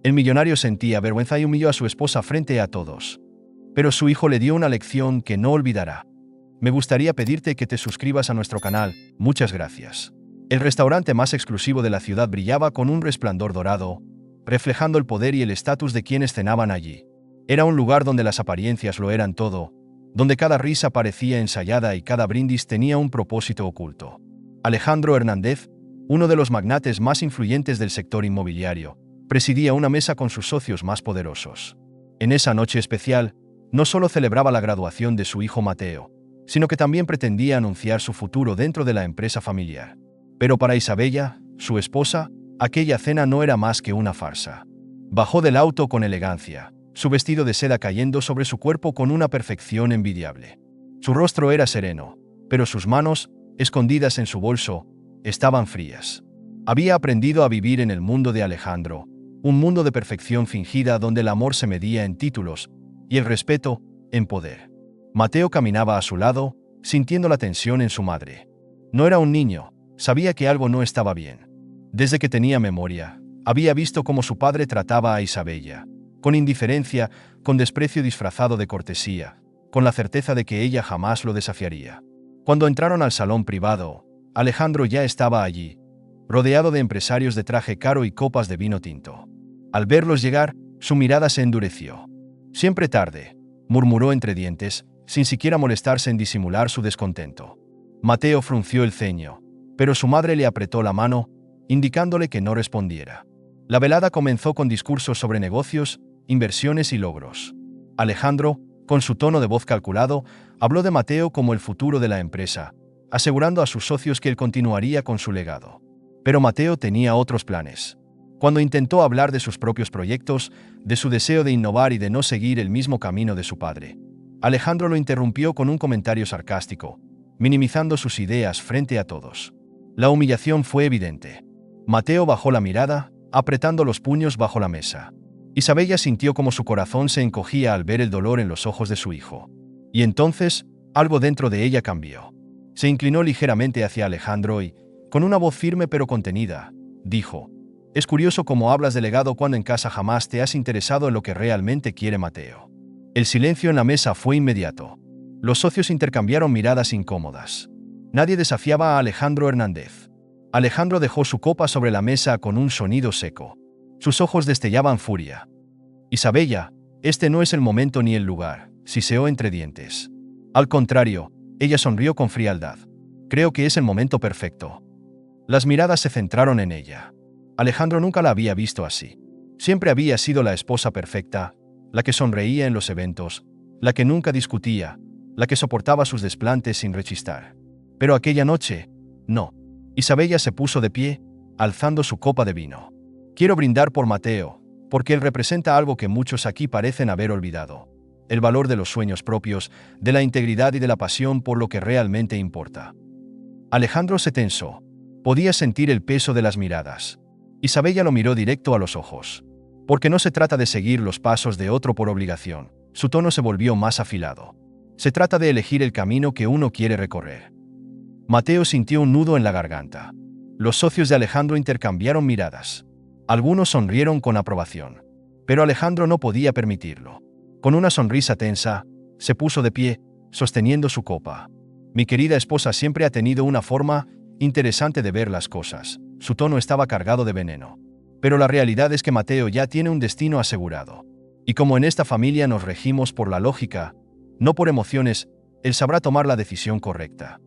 El millonario sentía vergüenza y humilló a su esposa frente a todos. Pero su hijo le dio una lección que no olvidará. Me gustaría pedirte que te suscribas a nuestro canal. Muchas gracias. El restaurante más exclusivo de la ciudad brillaba con un resplandor dorado, reflejando el poder y el estatus de quienes cenaban allí. Era un lugar donde las apariencias lo eran todo, donde cada risa parecía ensayada y cada brindis tenía un propósito oculto. Alejandro Hernández, uno de los magnates más influyentes del sector inmobiliario, presidía una mesa con sus socios más poderosos. En esa noche especial, no solo celebraba la graduación de su hijo Mateo, sino que también pretendía anunciar su futuro dentro de la empresa familiar. Pero para Isabella, su esposa, aquella cena no era más que una farsa. Bajó del auto con elegancia, su vestido de seda cayendo sobre su cuerpo con una perfección envidiable. Su rostro era sereno, pero sus manos, escondidas en su bolso, estaban frías. Había aprendido a vivir en el mundo de Alejandro, un mundo de perfección fingida donde el amor se medía en títulos y el respeto en poder. Mateo caminaba a su lado, sintiendo la tensión en su madre. No era un niño, sabía que algo no estaba bien. Desde que tenía memoria, había visto cómo su padre trataba a Isabella, con indiferencia, con desprecio disfrazado de cortesía, con la certeza de que ella jamás lo desafiaría. Cuando entraron al salón privado, Alejandro ya estaba allí, rodeado de empresarios de traje caro y copas de vino tinto. Al verlos llegar, su mirada se endureció. «Siempre tarde», murmuró entre dientes, sin siquiera molestarse en disimular su descontento. Mateo frunció el ceño, pero su madre le apretó la mano, indicándole que no respondiera. La velada comenzó con discursos sobre negocios, inversiones y logros. Alejandro, con su tono de voz calculado, habló de Mateo como el futuro de la empresa, asegurando a sus socios que él continuaría con su legado. Pero Mateo tenía otros planes. Cuando intentó hablar de sus propios proyectos, de su deseo de innovar y de no seguir el mismo camino de su padre, Alejandro lo interrumpió con un comentario sarcástico, minimizando sus ideas frente a todos. La humillación fue evidente. Mateo bajó la mirada, apretando los puños bajo la mesa. Isabella sintió como su corazón se encogía al ver el dolor en los ojos de su hijo. Y entonces, algo dentro de ella cambió. Se inclinó ligeramente hacia Alejandro y, con una voz firme pero contenida, dijo: «Es curioso cómo hablas de legado cuando en casa jamás te has interesado en lo que realmente quiere Mateo». El silencio en la mesa fue inmediato. Los socios intercambiaron miradas incómodas. Nadie desafiaba a Alejandro Hernández. Alejandro dejó su copa sobre la mesa con un sonido seco. Sus ojos destellaban furia. «Isabella, este no es el momento ni el lugar», siseó entre dientes. Al contrario, ella sonrió con frialdad. «Creo que es el momento perfecto». Las miradas se centraron en ella. Alejandro nunca la había visto así. Siempre había sido la esposa perfecta, la que sonreía en los eventos, la que nunca discutía, la que soportaba sus desplantes sin rechistar. Pero aquella noche, no. Isabella se puso de pie, alzando su copa de vino. «Quiero brindar por Mateo, porque él representa algo que muchos aquí parecen haber olvidado: el valor de los sueños propios, de la integridad y de la pasión por lo que realmente importa». Alejandro se tensó. Podía sentir el peso de las miradas. Isabella lo miró directo a los ojos. «Porque no se trata de seguir los pasos de otro por obligación». Su tono se volvió más afilado. «Se trata de elegir el camino que uno quiere recorrer». Mateo sintió un nudo en la garganta. Los socios de Alejandro intercambiaron miradas. Algunos sonrieron con aprobación. Pero Alejandro no podía permitirlo. Con una sonrisa tensa, se puso de pie, sosteniendo su copa. «Mi querida esposa siempre ha tenido una forma interesante de ver las cosas». Su tono estaba cargado de veneno. «Pero la realidad es que Mateo ya tiene un destino asegurado. Y como en esta familia nos regimos por la lógica, no por emociones, él sabrá tomar la decisión correcta».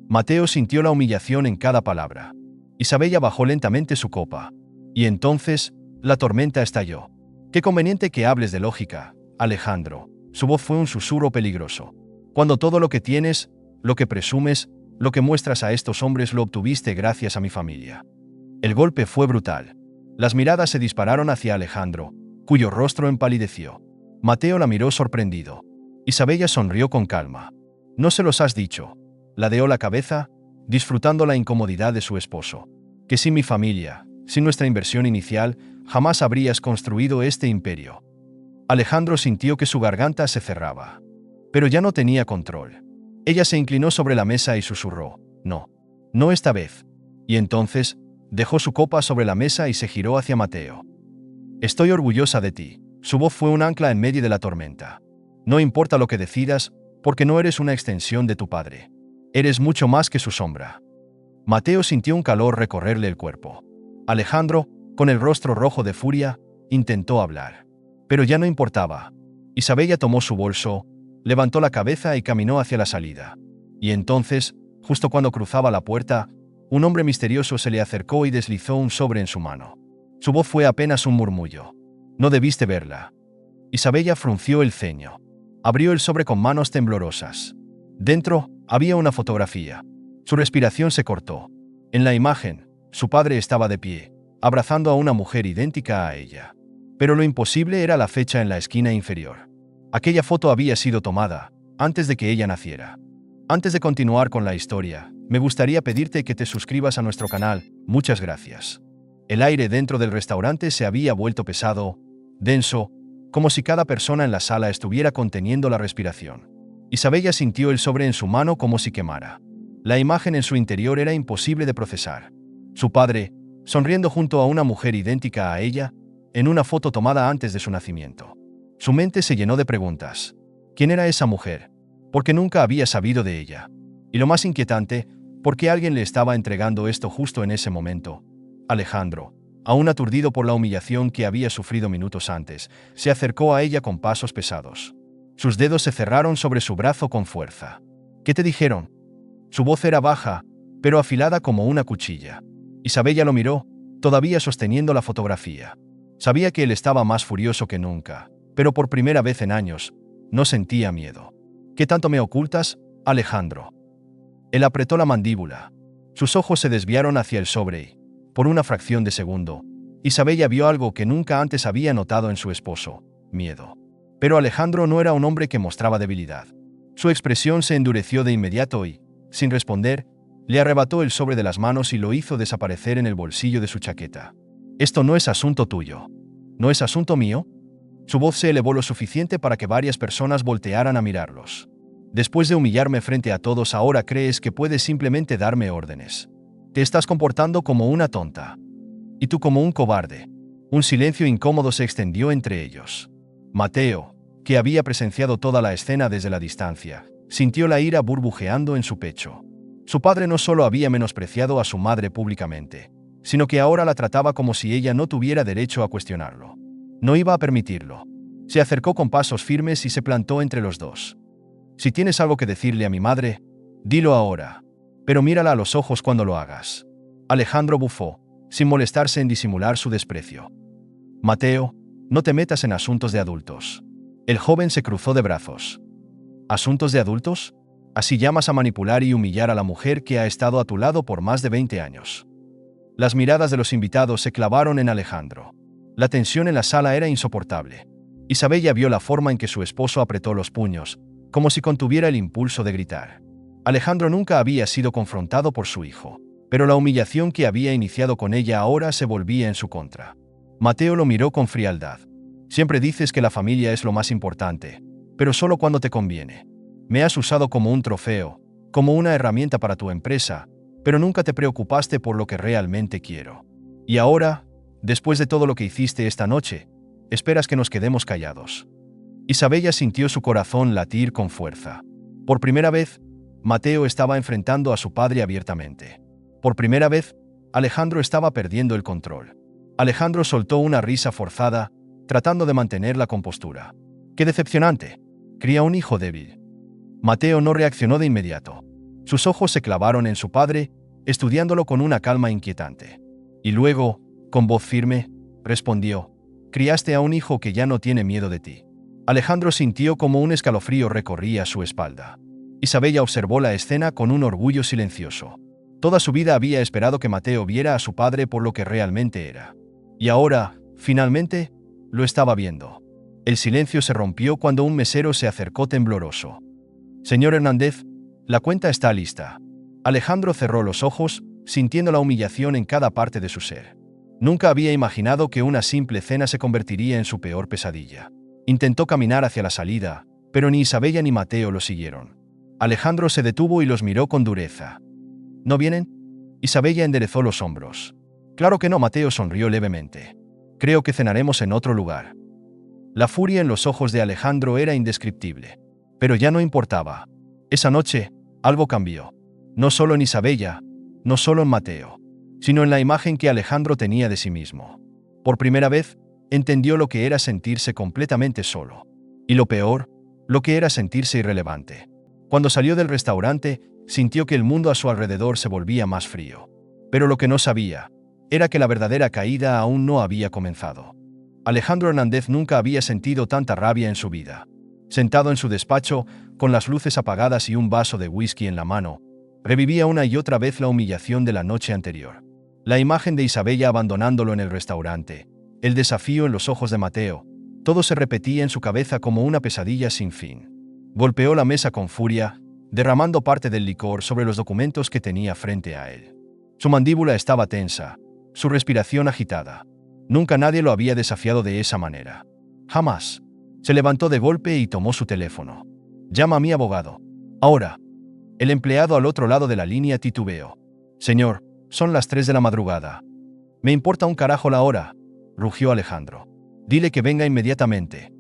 Mateo sintió la humillación en cada palabra. Isabella bajó lentamente su copa. Y entonces, la tormenta estalló. «Qué conveniente que hables de lógica, Alejandro». Su voz fue un susurro peligroso. «Cuando todo lo que tienes, lo que presumes, lo que muestras a estos hombres lo obtuviste gracias a mi familia». El golpe fue brutal. Las miradas se dispararon hacia Alejandro, cuyo rostro empalideció. Mateo la miró sorprendido. Isabella sonrió con calma. «¿No se los has dicho?». Ladeó la cabeza, disfrutando la incomodidad de su esposo. «Que sin mi familia, sin nuestra inversión inicial, jamás habrías construido este imperio». Alejandro sintió que su garganta se cerraba. Pero ya no tenía control. Ella se inclinó sobre la mesa y susurró: «No, no esta vez». Y entonces, dejó su copa sobre la mesa y se giró hacia Mateo. Estoy orgullosa de ti. Su voz fue un ancla en medio de la tormenta. No importa lo que decidas, porque no eres una extensión de tu padre. Eres mucho más que su sombra. Mateo sintió un calor recorrerle el cuerpo. Alejandro, con el rostro rojo de furia, intentó hablar. Pero ya no importaba. Isabella tomó su bolso, levantó la cabeza y caminó hacia la salida. Y entonces, justo cuando cruzaba la puerta, un hombre misterioso se le acercó y deslizó un sobre en su mano. Su voz fue apenas un murmullo. No debiste verla. Isabella frunció el ceño. Abrió el sobre con manos temblorosas. Dentro, había una fotografía. Su respiración se cortó. En la imagen, su padre estaba de pie, abrazando a una mujer idéntica a ella. Pero lo imposible era la fecha en la esquina inferior. Aquella foto había sido tomada antes de que ella naciera. Antes de continuar con la historia, me gustaría pedirte que te suscribas a nuestro canal. Muchas gracias. El aire dentro del restaurante se había vuelto pesado, denso, como si cada persona en la sala estuviera conteniendo la respiración. Isabella sintió el sobre en su mano como si quemara. La imagen en su interior era imposible de procesar. Su padre, sonriendo junto a una mujer idéntica a ella, en una foto tomada antes de su nacimiento. Su mente se llenó de preguntas. ¿Quién era esa mujer? Porque nunca había sabido de ella. Y lo más inquietante, ¿por qué alguien le estaba entregando esto justo en ese momento? Alejandro, aún aturdido por la humillación que había sufrido minutos antes, se acercó a ella con pasos pesados. Sus dedos se cerraron sobre su brazo con fuerza. ¿Qué te dijeron? Su voz era baja, pero afilada como una cuchilla. Isabella lo miró, todavía sosteniendo la fotografía. Sabía que él estaba más furioso que nunca, pero por primera vez en años, no sentía miedo. ¿Qué tanto me ocultas, Alejandro? Él apretó la mandíbula. Sus ojos se desviaron hacia el sobre y, por una fracción de segundo, Isabella vio algo que nunca antes había notado en su esposo: miedo. Pero Alejandro no era un hombre que mostraba debilidad. Su expresión se endureció de inmediato y, sin responder, le arrebató el sobre de las manos y lo hizo desaparecer en el bolsillo de su chaqueta. Esto no es asunto tuyo. ¿No es asunto mío? Su voz se elevó lo suficiente para que varias personas voltearan a mirarlos. Después de humillarme frente a todos, ahora crees que puedes simplemente darme órdenes. Te estás comportando como una tonta. Y tú como un cobarde. Un silencio incómodo se extendió entre ellos. Mateo, que había presenciado toda la escena desde la distancia, sintió la ira burbujeando en su pecho. Su padre no solo había menospreciado a su madre públicamente, sino que ahora la trataba como si ella no tuviera derecho a cuestionarlo. No iba a permitirlo. Se acercó con pasos firmes y se plantó entre los dos. Si tienes algo que decirle a mi madre, dilo ahora. Pero mírala a los ojos cuando lo hagas. Alejandro bufó, sin molestarse en disimular su desprecio. Mateo, no te metas en asuntos de adultos. El joven se cruzó de brazos. ¿Asuntos de adultos? ¿Así llamas a manipular y humillar a la mujer que ha estado a tu lado por más de 20 años? Las miradas de los invitados se clavaron en Alejandro. La tensión en la sala era insoportable. Isabella vio la forma en que su esposo apretó los puños, como si contuviera el impulso de gritar. Alejandro nunca había sido confrontado por su hijo, pero la humillación que había iniciado con ella ahora se volvía en su contra. Mateo lo miró con frialdad. Siempre dices que la familia es lo más importante, pero solo cuando te conviene. Me has usado como un trofeo, como una herramienta para tu empresa, pero nunca te preocupaste por lo que realmente quiero. Y ahora, después de todo lo que hiciste esta noche, esperas que nos quedemos callados. Isabella sintió su corazón latir con fuerza. Por primera vez, Mateo estaba enfrentando a su padre abiertamente. Por primera vez, Alejandro estaba perdiendo el control. Alejandro soltó una risa forzada, tratando de mantener la compostura. ¡Qué decepcionante! Cría un hijo débil. Mateo no reaccionó de inmediato. Sus ojos se clavaron en su padre, estudiándolo con una calma inquietante. Y luego, con voz firme, respondió: «Criaste a un hijo que ya no tiene miedo de ti». Alejandro sintió como un escalofrío recorría su espalda. Isabella observó la escena con un orgullo silencioso. Toda su vida había esperado que Mateo viera a su padre por lo que realmente era. Y ahora, finalmente, lo estaba viendo. El silencio se rompió cuando un mesero se acercó tembloroso. «Señor Hernández, la cuenta está lista». Alejandro cerró los ojos, sintiendo la humillación en cada parte de su ser. Nunca había imaginado que una simple cena se convertiría en su peor pesadilla. Intentó caminar hacia la salida, pero ni Isabella ni Mateo lo siguieron. Alejandro se detuvo y los miró con dureza. «¿No vienen?» Isabella enderezó los hombros. «Claro que no». Mateo sonrió levemente. Creo que cenaremos en otro lugar. La furia en los ojos de Alejandro era indescriptible. Pero ya no importaba. Esa noche, algo cambió. No solo en Isabella, no solo en Mateo, sino en la imagen que Alejandro tenía de sí mismo. Por primera vez, entendió lo que era sentirse completamente solo. Y lo peor, lo que era sentirse irrelevante. Cuando salió del restaurante, sintió que el mundo a su alrededor se volvía más frío. Pero lo que no sabía era que la verdadera caída aún no había comenzado. Alejandro Hernández nunca había sentido tanta rabia en su vida. Sentado en su despacho, con las luces apagadas y un vaso de whisky en la mano, revivía una y otra vez la humillación de la noche anterior. La imagen de Isabella abandonándolo en el restaurante, el desafío en los ojos de Mateo, todo se repetía en su cabeza como una pesadilla sin fin. Golpeó la mesa con furia, derramando parte del licor sobre los documentos que tenía frente a él. Su mandíbula estaba tensa, su respiración agitada. Nunca nadie lo había desafiado de esa manera. Jamás. Se levantó de golpe y tomó su teléfono. «Llama a mi abogado. Ahora». El empleado al otro lado de la línea titubeó. «Señor, son las 3 de la madrugada». «Me importa un carajo la hora», rugió Alejandro. «Dile que venga inmediatamente».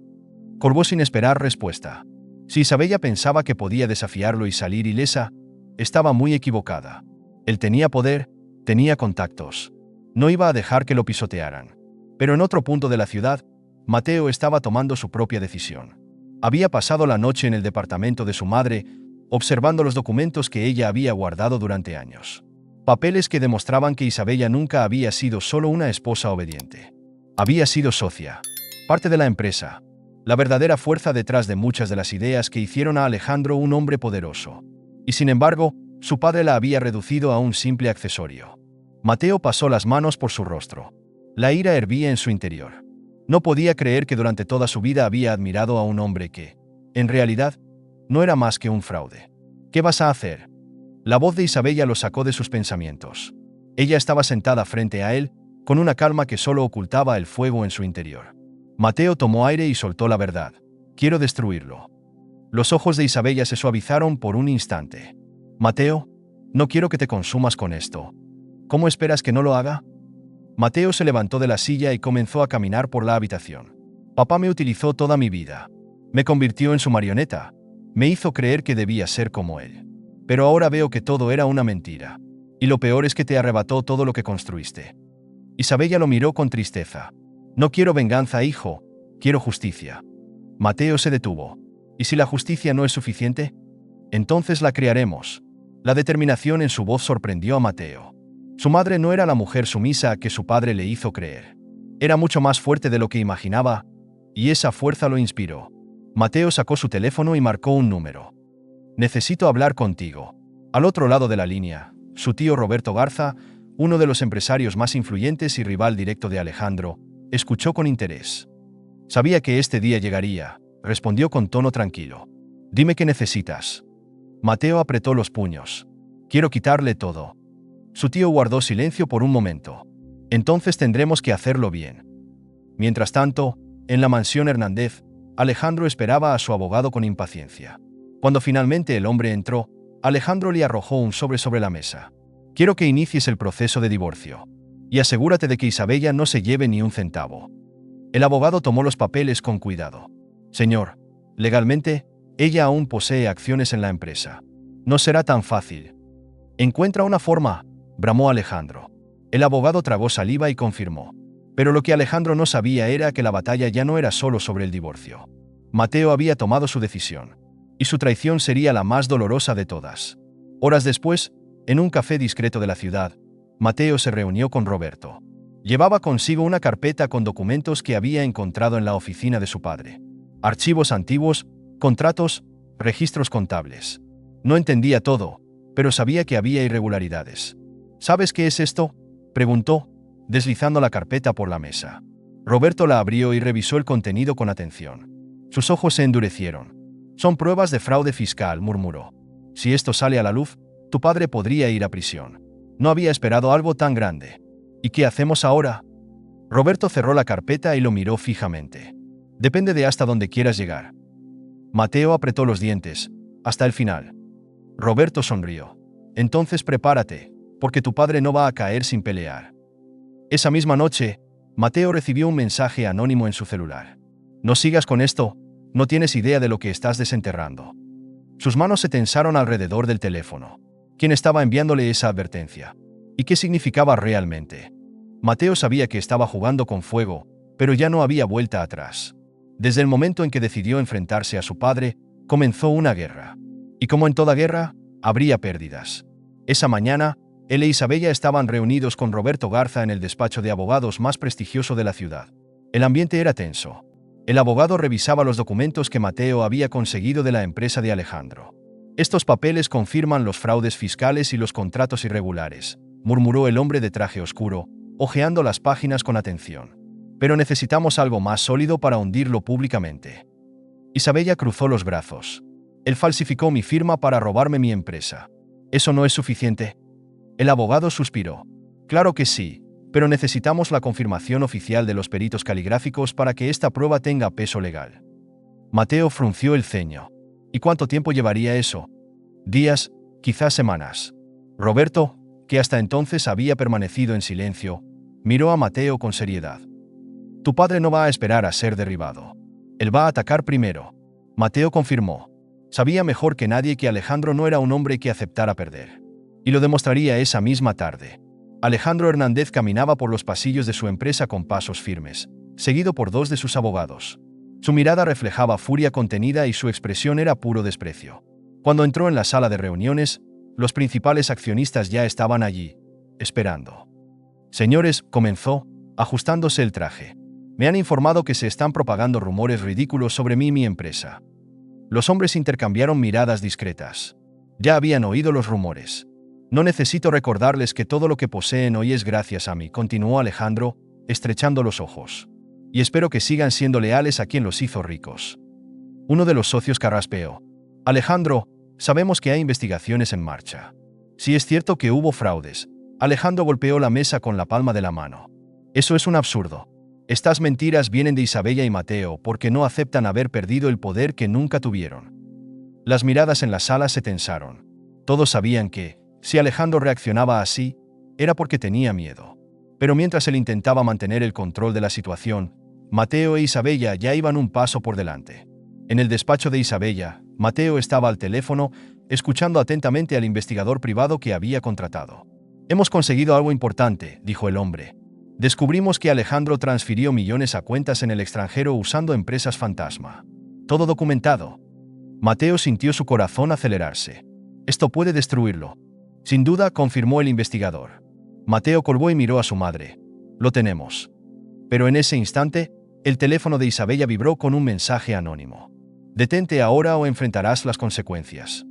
Colgó sin esperar respuesta. Si Isabella pensaba que podía desafiarlo y salir ilesa, estaba muy equivocada. Él tenía poder, tenía contactos. No iba a dejar que lo pisotearan. Pero en otro punto de la ciudad, Mateo estaba tomando su propia decisión. Había pasado la noche en el departamento de su madre, observando los documentos que ella había guardado durante años. Papeles que demostraban que Isabella nunca había sido solo una esposa obediente. Había sido socia, parte de la empresa, la verdadera fuerza detrás de muchas de las ideas que hicieron a Alejandro un hombre poderoso. Y sin embargo, su padre la había reducido a un simple accesorio. Mateo pasó las manos por su rostro. La ira hervía en su interior. No podía creer que durante toda su vida había admirado a un hombre que, en realidad, no era más que un fraude. «¿Qué vas a hacer?». La voz de Isabella lo sacó de sus pensamientos. Ella estaba sentada frente a él, con una calma que solo ocultaba el fuego en su interior. Mateo tomó aire y soltó la verdad. «Quiero destruirlo». Los ojos de Isabella se suavizaron por un instante. «Mateo, no quiero que te consumas con esto. ¿Cómo esperas que no lo haga?». Mateo se levantó de la silla y comenzó a caminar por la habitación. «Papá me utilizó toda mi vida. Me convirtió en su marioneta. Me hizo creer que debía ser como él. Pero ahora veo que todo era una mentira. Y lo peor es que te arrebató todo lo que construiste». Isabella lo miró con tristeza. «No quiero venganza, hijo. Quiero justicia». Mateo se detuvo. «¿Y si la justicia no es suficiente? Entonces la crearemos». La determinación en su voz sorprendió a Mateo. Su madre no era la mujer sumisa que su padre le hizo creer. Era mucho más fuerte de lo que imaginaba, y esa fuerza lo inspiró. Mateo sacó su teléfono y marcó un número. «Necesito hablar contigo». Al otro lado de la línea, su tío Roberto Garza, uno de los empresarios más influyentes y rival directo de Alejandro, escuchó con interés. «Sabía que este día llegaría», respondió con tono tranquilo. «Dime qué necesitas». Mateo apretó los puños. «Quiero quitarle todo». Su tío guardó silencio por un momento. «Entonces tendremos que hacerlo bien». Mientras tanto, en la mansión Hernández, Alejandro esperaba a su abogado con impaciencia. Cuando finalmente el hombre entró, Alejandro le arrojó un sobre la mesa. «Quiero que inicies el proceso de divorcio. Y asegúrate de que Isabella no se lleve ni un centavo». El abogado tomó los papeles con cuidado. «Señor, legalmente, ella aún posee acciones en la empresa. No será tan fácil». «Encuentra una forma», bramó Alejandro. El abogado tragó saliva y confirmó. Pero lo que Alejandro no sabía era que la batalla ya no era solo sobre el divorcio. Mateo había tomado su decisión. Y su traición sería la más dolorosa de todas. Horas después, en un café discreto de la ciudad, Mateo se reunió con Roberto. Llevaba consigo una carpeta con documentos que había encontrado en la oficina de su padre. Archivos antiguos, contratos, registros contables. No entendía todo, pero sabía que había irregularidades. «¿Sabes qué es esto?», preguntó, deslizando la carpeta por la mesa. Roberto la abrió y revisó el contenido con atención. Sus ojos se endurecieron. «Son pruebas de fraude fiscal», murmuró. «Si esto sale a la luz, tu padre podría ir a prisión». No había esperado algo tan grande. «¿Y qué hacemos ahora?». Roberto cerró la carpeta y lo miró fijamente. «Depende de hasta dónde quieras llegar». Mateo apretó los dientes, hasta el final. Roberto sonrió. «Entonces prepárate, porque tu padre no va a caer sin pelear». Esa misma noche, Mateo recibió un mensaje anónimo en su celular. No sigas con esto, no tienes idea de lo que estás desenterrando. Sus manos se tensaron alrededor del teléfono. ¿Quién estaba enviándole esa advertencia? ¿Y qué significaba realmente? Mateo sabía que estaba jugando con fuego, pero ya no había vuelta atrás. Desde el momento en que decidió enfrentarse a su padre, comenzó una guerra. Y como en toda guerra, habría pérdidas. Esa mañana, él e Isabella estaban reunidos con Roberto Garza en el despacho de abogados más prestigioso de la ciudad. El ambiente era tenso. El abogado revisaba los documentos que Mateo había conseguido de la empresa de Alejandro. Estos papeles confirman los fraudes fiscales y los contratos irregulares, murmuró el hombre de traje oscuro, hojeando las páginas con atención. Pero necesitamos algo más sólido para hundirlo públicamente. Isabella cruzó los brazos. Él falsificó mi firma para robarme mi empresa. ¿Eso no es suficiente? El abogado suspiró. Claro que sí, pero necesitamos la confirmación oficial de los peritos caligráficos para que esta prueba tenga peso legal. Mateo frunció el ceño. ¿Y cuánto tiempo llevaría eso? Días, quizás semanas. Roberto, que hasta entonces había permanecido en silencio, miró a Mateo con seriedad. Tu padre no va a esperar a ser derribado. Él va a atacar primero. Mateo confirmó. Sabía mejor que nadie que Alejandro no era un hombre que aceptara perder. Y lo demostraría esa misma tarde. Alejandro Hernández caminaba por los pasillos de su empresa con pasos firmes, seguido por dos de sus abogados. Su mirada reflejaba furia contenida y su expresión era puro desprecio. Cuando entró en la sala de reuniones, los principales accionistas ya estaban allí, esperando. Señores, comenzó, ajustándose el traje. Me han informado que se están propagando rumores ridículos sobre mí y mi empresa. Los hombres intercambiaron miradas discretas. Ya habían oído los rumores. No necesito recordarles que todo lo que poseen hoy es gracias a mí, continuó Alejandro, estrechando los ojos. Y espero que sigan siendo leales a quien los hizo ricos. Uno de los socios carraspeó. Alejandro, sabemos que hay investigaciones en marcha. Si es cierto que hubo fraudes, Alejandro golpeó la mesa con la palma de la mano. Eso es un absurdo. Estas mentiras vienen de Isabella y Mateo porque no aceptan haber perdido el poder que nunca tuvieron. Las miradas en la sala se tensaron. Todos sabían que, si Alejandro reaccionaba así, era porque tenía miedo. Pero mientras él intentaba mantener el control de la situación, Mateo e Isabella ya iban un paso por delante. En el despacho de Isabella, Mateo estaba al teléfono, escuchando atentamente al investigador privado que había contratado. Hemos conseguido algo importante, dijo el hombre. Descubrimos que Alejandro transfirió millones a cuentas en el extranjero usando empresas fantasma. Todo documentado. Mateo sintió su corazón acelerarse. Esto puede destruirlo. Sin duda, confirmó el investigador. Mateo colgó y miró a su madre. Lo tenemos. Pero en ese instante, el teléfono de Isabella vibró con un mensaje anónimo. Detente ahora o enfrentarás las consecuencias.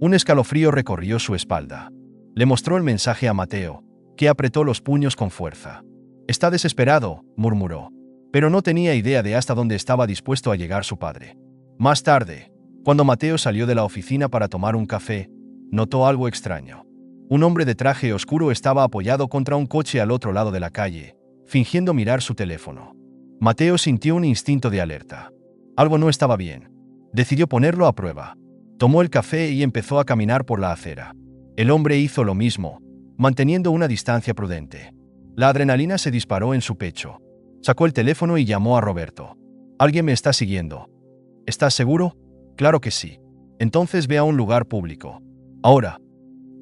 Un escalofrío recorrió su espalda. Le mostró el mensaje a Mateo, que apretó los puños con fuerza. Está desesperado, murmuró, pero no tenía idea de hasta dónde estaba dispuesto a llegar su padre. Más tarde, cuando Mateo salió de la oficina para tomar un café, notó algo extraño. Un hombre de traje oscuro estaba apoyado contra un coche al otro lado de la calle, fingiendo mirar su teléfono. Mateo sintió un instinto de alerta. Algo no estaba bien. Decidió ponerlo a prueba. Tomó el café y empezó a caminar por la acera. El hombre hizo lo mismo, manteniendo una distancia prudente. La adrenalina se disparó en su pecho. Sacó el teléfono y llamó a Roberto. «Alguien me está siguiendo». «¿Estás seguro?» «Claro que sí». «Entonces ve a un lugar público». «Ahora».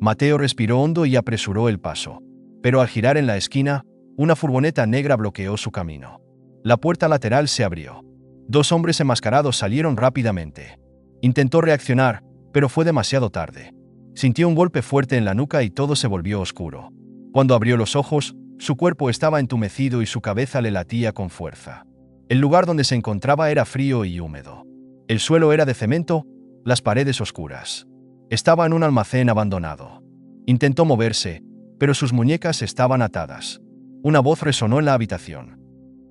Mateo respiró hondo y apresuró el paso. Pero al girar en la esquina, una furgoneta negra bloqueó su camino. La puerta lateral se abrió. Dos hombres enmascarados salieron rápidamente. Intentó reaccionar, pero fue demasiado tarde. Sintió un golpe fuerte en la nuca y todo se volvió oscuro. Cuando abrió los ojos, su cuerpo estaba entumecido y su cabeza le latía con fuerza. El lugar donde se encontraba era frío y húmedo. El suelo era de cemento, las paredes oscuras. Estaba en un almacén abandonado. Intentó moverse, pero sus muñecas estaban atadas. Una voz resonó en la habitación.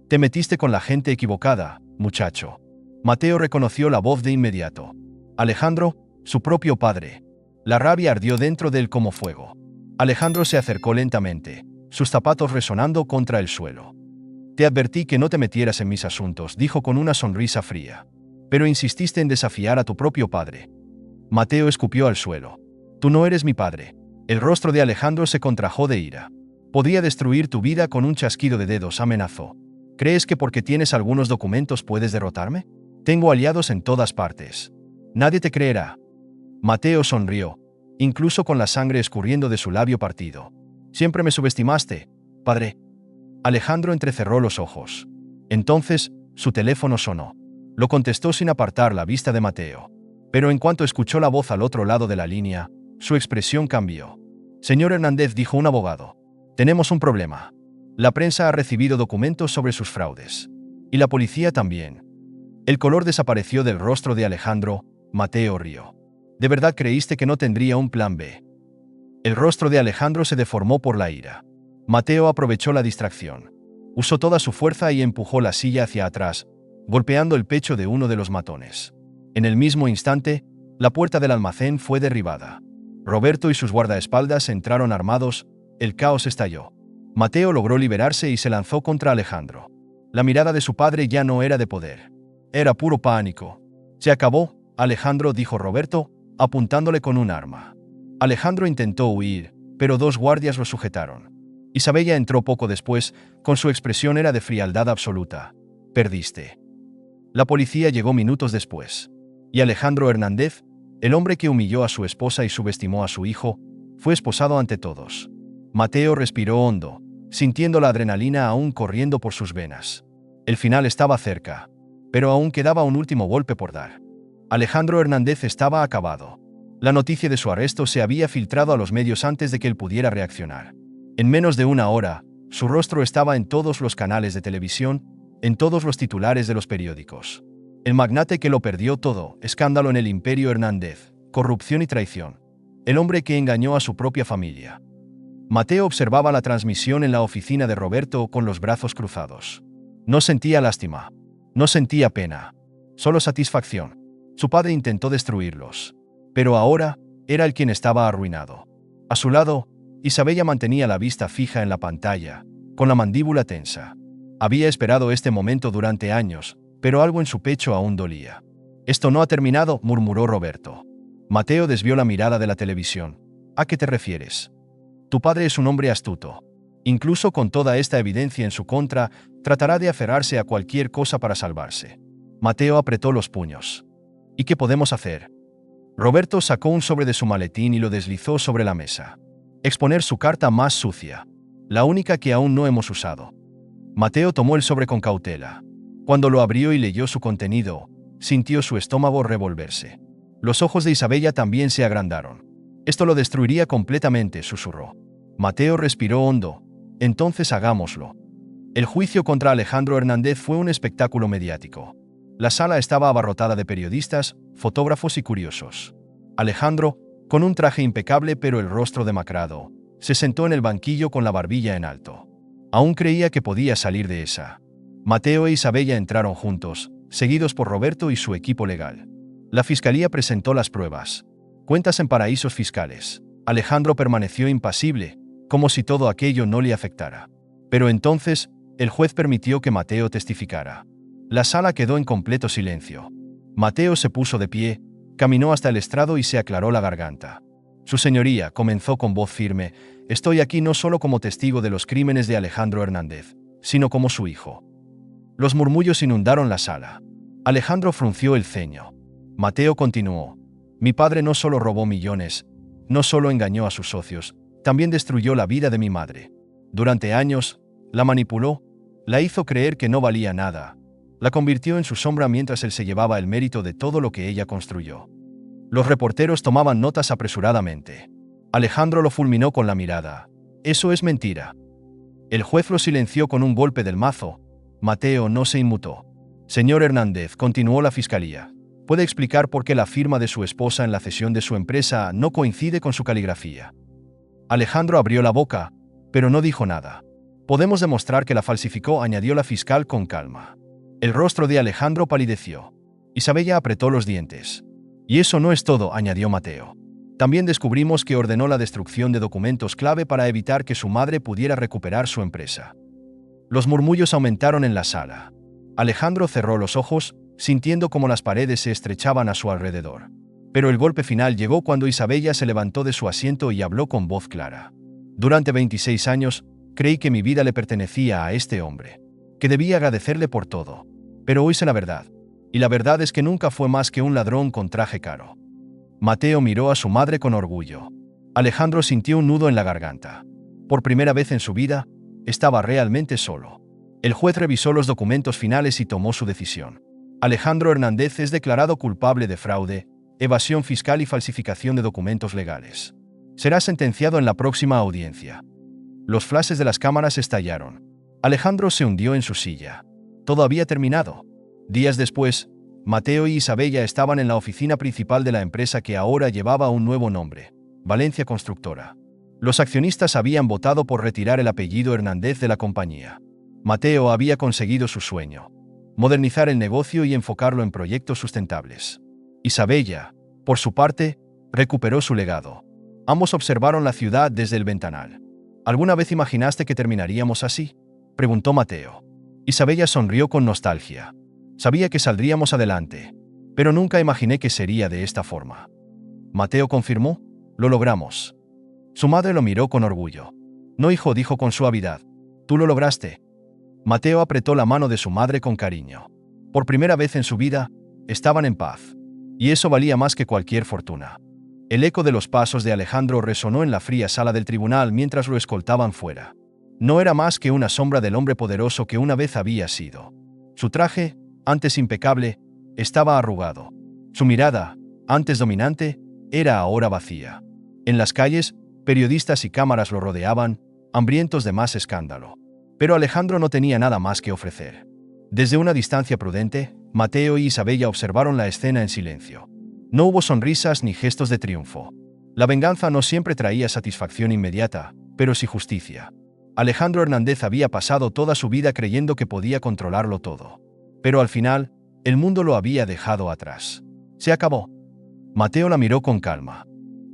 «Te metiste con la gente equivocada, muchacho». Mateo reconoció la voz de inmediato. Alejandro, su propio padre. La rabia ardió dentro de él como fuego. Alejandro se acercó lentamente, sus zapatos resonando contra el suelo. «Te advertí que no te metieras en mis asuntos», dijo con una sonrisa fría. «Pero insististe en desafiar a tu propio padre». Mateo escupió al suelo. «Tú no eres mi padre». El rostro de Alejandro se contrajo de ira. Podría destruir tu vida con un chasquido de dedos, amenazó. ¿Crees que porque tienes algunos documentos puedes derrotarme? Tengo aliados en todas partes. Nadie te creerá. Mateo sonrió, incluso con la sangre escurriendo de su labio partido. Siempre me subestimaste, padre. Alejandro entrecerró los ojos. Entonces, su teléfono sonó. Lo contestó sin apartar la vista de Mateo. Pero en cuanto escuchó la voz al otro lado de la línea, su expresión cambió. Señor Hernández, dijo un abogado. Tenemos un problema. La prensa ha recibido documentos sobre sus fraudes. Y la policía también. El color desapareció del rostro de Alejandro. Mateo rió. ¿De verdad creíste que no tendría un plan B? El rostro de Alejandro se deformó por la ira. Mateo aprovechó la distracción. Usó toda su fuerza y empujó la silla hacia atrás, golpeando el pecho de uno de los matones. En el mismo instante, la puerta del almacén fue derribada. Roberto y sus guardaespaldas entraron armados. El caos estalló. Mateo logró liberarse y se lanzó contra Alejandro. La mirada de su padre ya no era de poder. Era puro pánico. Se acabó, Alejandro, dijo Roberto, apuntándole con un arma. Alejandro intentó huir, pero dos guardias lo sujetaron. Isabella entró poco después, con su expresión era de frialdad absoluta. Perdiste. La policía llegó minutos después. Y Alejandro Hernández, el hombre que humilló a su esposa y subestimó a su hijo, fue esposado ante todos. Mateo respiró hondo, sintiendo la adrenalina aún corriendo por sus venas. El final estaba cerca, pero aún quedaba un último golpe por dar. Alejandro Hernández estaba acabado. La noticia de su arresto se había filtrado a los medios antes de que él pudiera reaccionar. En menos de una hora, su rostro estaba en todos los canales de televisión, en todos los titulares de los periódicos. El magnate que lo perdió todo, escándalo en el Imperio Hernández, corrupción y traición. El hombre que engañó a su propia familia. Mateo observaba la transmisión en la oficina de Roberto con los brazos cruzados. No sentía lástima. No sentía pena. Solo satisfacción. Su padre intentó destruirlos. Pero ahora, era él quien estaba arruinado. A su lado, Isabella mantenía la vista fija en la pantalla, con la mandíbula tensa. Había esperado este momento durante años, pero algo en su pecho aún dolía. «Esto no ha terminado», murmuró Roberto. Mateo desvió la mirada de la televisión. «¿A qué te refieres?» «Tu padre es un hombre astuto. Incluso con toda esta evidencia en su contra, tratará de aferrarse a cualquier cosa para salvarse». Mateo apretó los puños. «¿Y qué podemos hacer?» Roberto sacó un sobre de su maletín y lo deslizó sobre la mesa. «Exponer su carta más sucia. La única que aún no hemos usado». Mateo tomó el sobre con cautela. Cuando lo abrió y leyó su contenido, sintió su estómago revolverse. Los ojos de Isabella también se agrandaron. «Esto lo destruiría completamente», susurró. Mateo respiró hondo. «Entonces hagámoslo». El juicio contra Alejandro Hernández fue un espectáculo mediático. La sala estaba abarrotada de periodistas, fotógrafos y curiosos. Alejandro, con un traje impecable pero el rostro demacrado, se sentó en el banquillo con la barbilla en alto. Aún creía que podía salir de esa. Mateo e Isabella entraron juntos, seguidos por Roberto y su equipo legal. La fiscalía presentó las pruebas. Cuentas en paraísos fiscales. Alejandro permaneció impasible, como si todo aquello no le afectara. Pero entonces, el juez permitió que Mateo testificara. La sala quedó en completo silencio. Mateo se puso de pie, caminó hasta el estrado y se aclaró la garganta. «Su señoría», comenzó con voz firme, «estoy aquí no solo como testigo de los crímenes de Alejandro Hernández, sino como su hijo». Los murmullos inundaron la sala. Alejandro frunció el ceño. Mateo continuó. «Mi padre no solo robó millones, no solo engañó a sus socios, también destruyó la vida de mi madre. Durante años, la manipuló, la hizo creer que no valía nada. La convirtió en su sombra mientras él se llevaba el mérito de todo lo que ella construyó». Los reporteros tomaban notas apresuradamente. Alejandro lo fulminó con la mirada. «Eso es mentira». El juez lo silenció con un golpe del mazo. Mateo no se inmutó. «Señor Hernández», continuó la fiscalía, «¿puede explicar por qué la firma de su esposa en la cesión de su empresa no coincide con su caligrafía?» Alejandro abrió la boca, pero no dijo nada. «Podemos demostrar que la falsificó», añadió la fiscal con calma. El rostro de Alejandro palideció. Isabella apretó los dientes. «Y eso no es todo», añadió Mateo. «También descubrimos que ordenó la destrucción de documentos clave para evitar que su madre pudiera recuperar su empresa». Los murmullos aumentaron en la sala. Alejandro cerró los ojos, sintiendo como las paredes se estrechaban a su alrededor. Pero el golpe final llegó cuando Isabella se levantó de su asiento y habló con voz clara. «Durante 26 años, Creí que mi vida le pertenecía a este hombre, que debía agradecerle por todo. Pero hoy sé la verdad. Y la verdad es que nunca fue más que un ladrón con traje caro. Mateo miró a su madre con orgullo. Alejandro sintió un nudo en la garganta. Por primera vez en su vida, estaba realmente solo. El juez revisó los documentos finales y tomó su decisión. Alejandro Hernández es declarado culpable de fraude, evasión fiscal y falsificación de documentos legales. Será sentenciado en la próxima audiencia. Los flashes de las cámaras estallaron. Alejandro se hundió en su silla. Todo había terminado. Días después, Mateo y Isabella estaban en la oficina principal de la empresa que ahora llevaba un nuevo nombre, Valencia Constructora. Los accionistas habían votado por retirar el apellido Hernández de la compañía. Mateo había conseguido su sueño: modernizar el negocio y enfocarlo en proyectos sustentables. Isabella, por su parte, recuperó su legado. Ambos observaron la ciudad desde el ventanal. ¿Alguna vez imaginaste que terminaríamos así?, preguntó Mateo. Isabella sonrió con nostalgia. Sabía que saldríamos adelante, pero nunca imaginé que sería de esta forma. Mateo confirmó: lo logramos. Su madre lo miró con orgullo. No, hijo, dijo con suavidad. Tú lo lograste. Mateo apretó la mano de su madre con cariño. Por primera vez en su vida, estaban en paz. Y eso valía más que cualquier fortuna. El eco de los pasos de Alejandro resonó en la fría sala del tribunal mientras lo escoltaban fuera. No era más que una sombra del hombre poderoso que una vez había sido. Su traje, antes impecable, estaba arrugado. Su mirada, antes dominante, era ahora vacía. En las calles, periodistas y cámaras lo rodeaban, hambrientos de más escándalo. Pero Alejandro no tenía nada más que ofrecer. Desde una distancia prudente, Mateo y Isabella observaron la escena en silencio. No hubo sonrisas ni gestos de triunfo. La venganza no siempre traía satisfacción inmediata, pero sí justicia. Alejandro Hernández había pasado toda su vida creyendo que podía controlarlo todo. Pero al final, el mundo lo había dejado atrás. Se acabó. Mateo la miró con calma.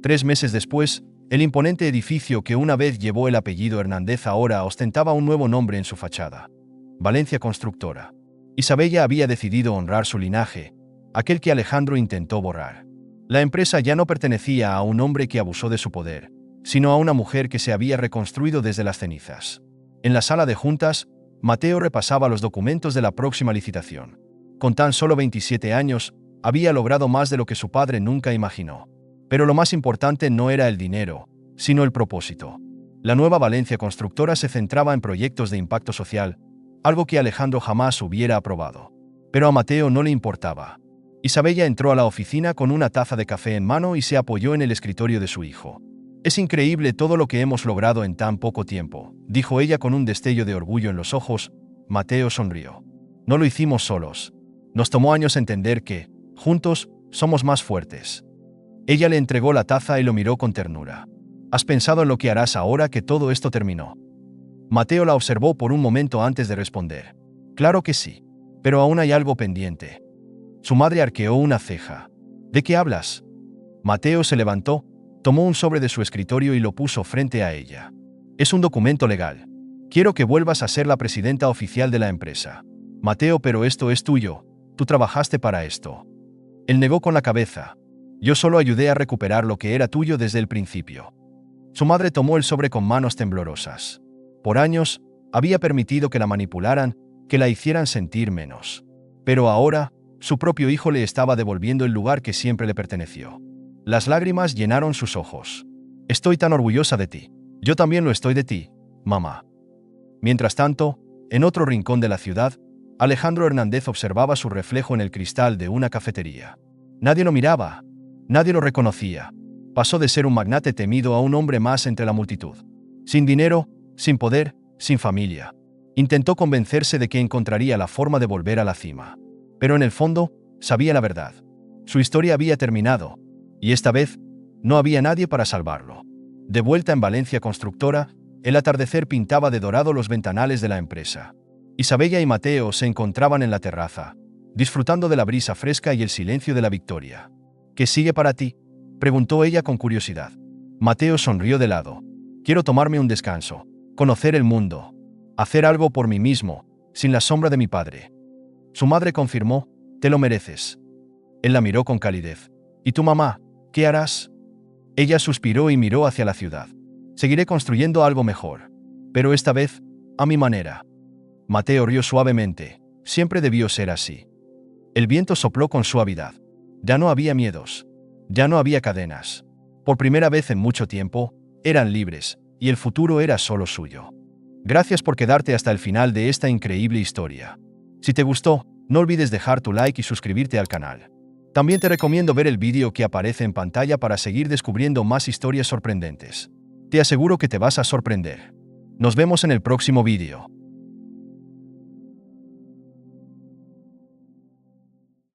3 meses después, el imponente edificio que una vez llevó el apellido Hernández ahora ostentaba un nuevo nombre en su fachada: Valencia Constructora. Isabella había decidido honrar su linaje, aquel que Alejandro intentó borrar. La empresa ya no pertenecía a un hombre que abusó de su poder, sino a una mujer que se había reconstruido desde las cenizas. En la sala de juntas, Mateo repasaba los documentos de la próxima licitación. Con tan solo 27 años, había logrado más de lo que su padre nunca imaginó. Pero lo más importante no era el dinero, sino el propósito. La nueva Valencia Constructora se centraba en proyectos de impacto social, algo que Alejandro jamás hubiera aprobado. Pero a Mateo no le importaba. Isabella entró a la oficina con una taza de café en mano y se apoyó en el escritorio de su hijo. Es increíble todo lo que hemos logrado en tan poco tiempo, dijo ella con un destello de orgullo en los ojos. Mateo sonrió. No lo hicimos solos. Nos tomó años entender que, juntos, somos más fuertes. Ella le entregó la taza y lo miró con ternura. ¿Has pensado en lo que harás ahora que todo esto terminó? Mateo la observó por un momento antes de responder. Claro que sí. Pero aún hay algo pendiente. Su madre arqueó una ceja. ¿De qué hablas? Mateo se levantó, tomó un sobre de su escritorio y lo puso frente a ella. Es un documento legal. Quiero que vuelvas a ser la presidenta oficial de la empresa. Mateo, pero esto es tuyo. Tú trabajaste para esto. Él negó con la cabeza. Yo solo ayudé a recuperar lo que era tuyo desde el principio. Su madre tomó el sobre con manos temblorosas. Por años, había permitido que la manipularan, que la hicieran sentir menos. Pero ahora, su propio hijo le estaba devolviendo el lugar que siempre le perteneció. Las lágrimas llenaron sus ojos. Estoy tan orgullosa de ti. Yo también lo estoy de ti, mamá. Mientras tanto, en otro rincón de la ciudad, Alejandro Hernández observaba su reflejo en el cristal de una cafetería. Nadie lo miraba. Nadie lo reconocía. Pasó de ser un magnate temido a un hombre más entre la multitud. Sin dinero, sin poder, sin familia. Intentó convencerse de que encontraría la forma de volver a la cima. Pero en el fondo, sabía la verdad. Su historia había terminado. Y esta vez, no había nadie para salvarlo. De vuelta en Valencia Constructora, el atardecer pintaba de dorado los ventanales de la empresa. Isabella y Mateo se encontraban en la terraza, disfrutando de la brisa fresca y el silencio de la victoria. ¿Qué sigue para ti?, preguntó ella con curiosidad. Mateo sonrió de lado. Quiero tomarme un descanso, conocer el mundo, hacer algo por mí mismo, sin la sombra de mi padre. Su madre confirmó: te lo mereces. Él la miró con calidez. ¿Y tu mamá? ¿Qué harás? Ella suspiró y miró hacia la ciudad. Seguiré construyendo algo mejor. Pero esta vez, a mi manera. Mateo rió suavemente. Siempre debió ser así. El viento sopló con suavidad. Ya no había miedos. Ya no había cadenas. Por primera vez en mucho tiempo, eran libres, y el futuro era solo suyo. Gracias por quedarte hasta el final de esta increíble historia. Si te gustó, no olvides dejar tu like y suscribirte al canal. También te recomiendo ver el vídeo que aparece en pantalla para seguir descubriendo más historias sorprendentes. Te aseguro que te vas a sorprender. Nos vemos en el próximo vídeo.